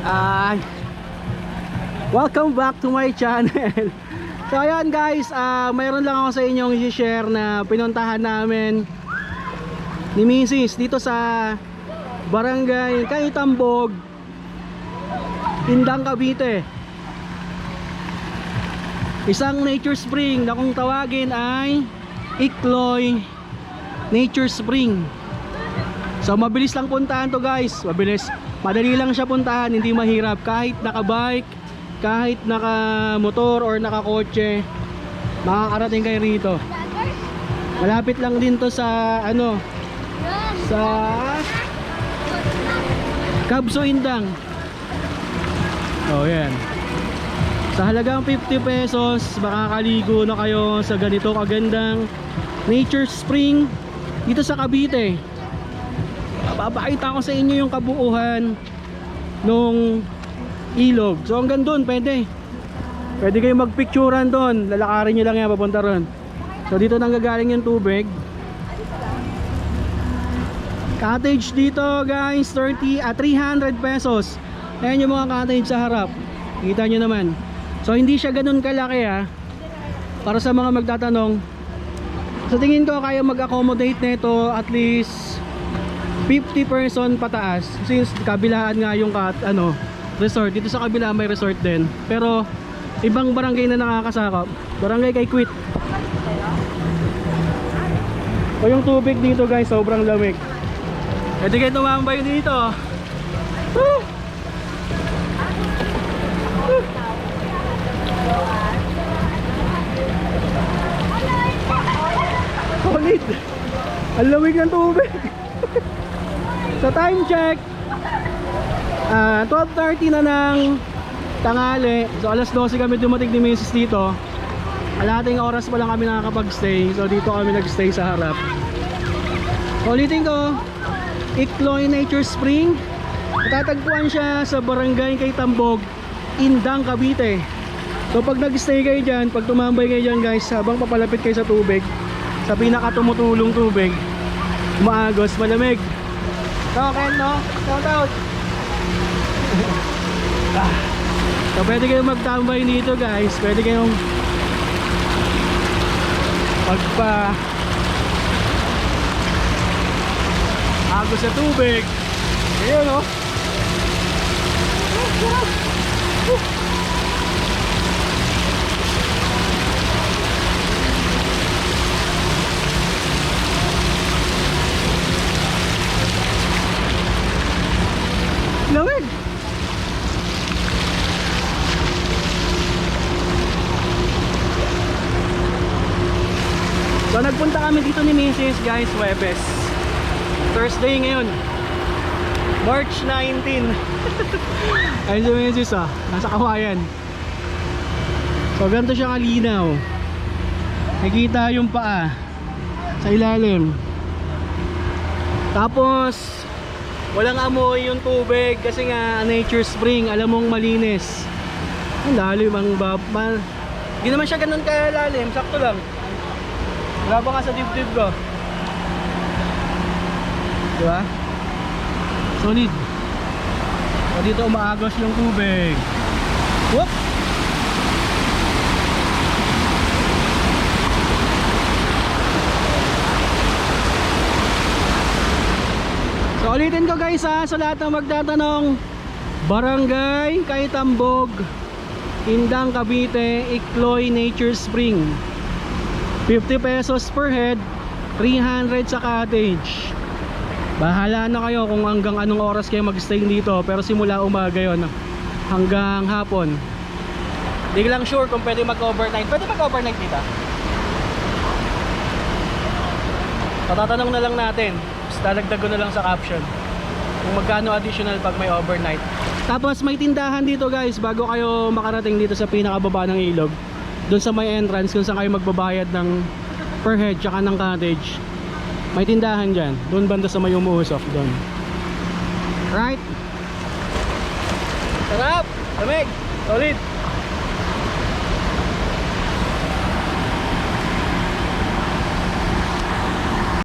Ay, welcome back to my channel. So ayan guys, mayroon lang ako sa inyong i-share na pinuntahan namin ni Mrs. dito sa Barangay Kaitambog, Indang, Cavite. Isang nature spring na kung tawagin ay Ikloy Nature Spring. So mabilis lang puntahan to guys, mabilis. Madali lang siya puntahan, hindi mahirap. Kahit naka-bike, kahit naka-motor or naka-kotse, makakarating kayo rito. Malapit lang din to sa ano, sa Kabso, Indang. Oh yan. Sa halagang 50 pesos, makakaligo na kayo sa ganito kagandang nature spring dito sa Cavite. Papakita ko sa inyo yung kabuuhan nung ilog. So hanggang doon pwede kayong magpicturean doon. Lalakarin nyo lang yan papunta ron. So dito nanggagaling yung tubig. Cottage dito guys, 300 pesos. Ayan yung mga cottage sa harap. Kita nyo naman. So hindi siya ganun kalaki para sa mga magtatanong. Sa tingin ko kaya mag-accommodate nito at least 50 person pataas, since kabilaan nga yung resort. Dito sa kabila may resort din, pero ibang barangay na nakakasakop. Barangay kay Quit. O yung tubig dito guys, sobrang lamig. Pwede kayo tumambay dito. Woo! Solid. Ang lamig ng tubig. Sa time check, 12:30 na ng tanghali. So alas 12 kami dumating ni Mrs. dito. Kalahating oras pa lang kami nakakapag-stay. So dito kami nag-stay sa harap. Ulitin ko, Ikloy Nature Spring. Matatagpuan siya sa Barangay Kaitambog, Indang, Cavite. So pag nag-stay kayo dyan, pag tumambay kayo dyan guys, habang papalapit kayo sa tubig, sa pinakatumutulong tubig, umaagos, malamig. Okay, no? Shout out. So pwede kayong magtambay dito guys. Pwede kayong agos sa tubig. Ayan, no? Lamig. So nagpunta kami dito ni Mrs. guys, Webes. Thursday ngayon, March 19. Ayun si Mrs. nasa Kawayan. So ganito siya kalinaw. Nakita yung paa sa ilalim. Tapos walang amoy yung tubig kasi nga nature spring, alam mong malinis. Ang lalim ang hindi naman siya ganun kalalim, sakto lang. Wala pa nga sa dibdib ko. Diba? Solid. So dito umaagos yung tubig. Whoop! So ulitin ko guys sa lahat ng magtatanong, Barangay Kaitambog, Indang, Cavite, Ikloy Nature Spring. 50 pesos per head, 300 sa cottage. Bahala na kayo kung hanggang anong oras kayo mag-stay dito, pero simula umaga yon hanggang hapon. Hindi lang sure kung pwede mag-overnight. Pwede mag-overnight dito? Patatanong na lang natin. Dadagdag ko na lang sa caption kung magkano additional pag may overnight. Tapos may tindahan dito guys bago kayo makarating dito sa pinakababa ng ilog. Doon sa may entrance kung saan kayo magbabayad ng per head tsaka ng cottage. May tindahan dyan. Doon banda sa may umuusok doon. Right? Sarap! Lamig! Solid!